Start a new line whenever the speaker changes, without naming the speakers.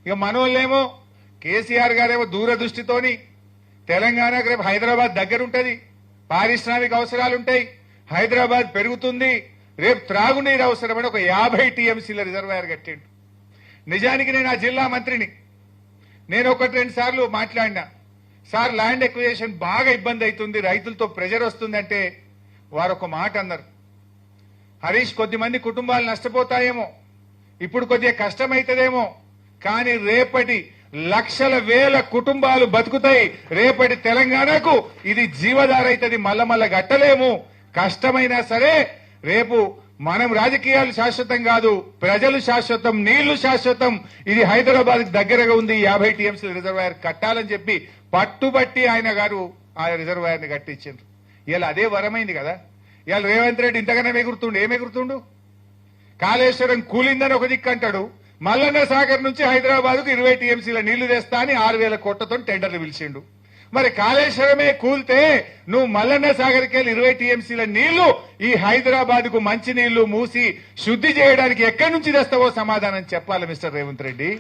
ఇక మనోళ్ళేమో కేసీఆర్ గారేమో దూరదృష్టితోని తెలంగాణకు రేపు హైదరాబాద్ దగ్గర ఉంటది, పారిశ్రామిక అవసరాలుంటాయి, హైదరాబాద్ పెరుగుతుంది, రేపు త్రాగునీరు అవసరమని ఒక 50 టీఎంసీల రిజర్వాయర్ కట్టిండు. నిజానికి నేను ఆ జిల్లా మంత్రిని, నేను 1-2 సార్లు మాట్లాడినా, సార్ ల్యాండ్ ఎక్విజిషన్ బాగా ఇబ్బంది అవుతుంది, రైతులతో ప్రెజర్ వస్తుందంటే వారు ఒక మాట అన్నారు, హరీష్ కొద్దిమంది కుటుంబాలు నష్టపోతాయేమో, ఇప్పుడు కొద్దిగా కష్టమైతుందేమో, కానీ రేపటి లక్షల వేల కుటుంబాలు బతుకుతాయి, రేపటి తెలంగాణకు ఇది జీవధార అవుతుంది, మల్ల గట్టలేము, కష్టమైనా సరే రేపు మనం రాజకీయాలు శాశ్వతం కాదు, ప్రజలు శాశ్వతం, నీళ్లు శాశ్వతం, ఇది హైదరాబాద్ దగ్గరగా ఉంది, 50 టీఎంసీల రిజర్వాయర్ కట్టాలని చెప్పి పట్టుబట్టి ఆయన గారు ఆ రిజర్వాయర్ ని కట్టించారు. ఇలా అదే వరమైంది కదా. ఇవాళ రేవంత్ రెడ్డి ఇంతకన్నా ఎగురుతుండు, ఏమెగురుతుండు? కాళేశ్వరం కూలిందని ఒక దిక్కు అంటాడు, మల్లన్న సాగర్ నుంచి హైదరాబాద్ కు 20 టీఎంసీల నీళ్లు తెస్తా అని 6,000 కోట్లతో టెండర్లు పిలిచిండు. మరి కాళేశ్వరమే కూల్తే నువ్వు మల్లన్న సాగర్కి వెళ్ళి 20 టీఎంసీల నీళ్లు ఈ హైదరాబాద్ కు మంచి నీళ్లు మూసి శుద్ధి చేయడానికి ఎక్కడి నుంచి తెస్తావో సమాధానం చెప్పాలి మిస్టర్ రేవంత్ రెడ్డి.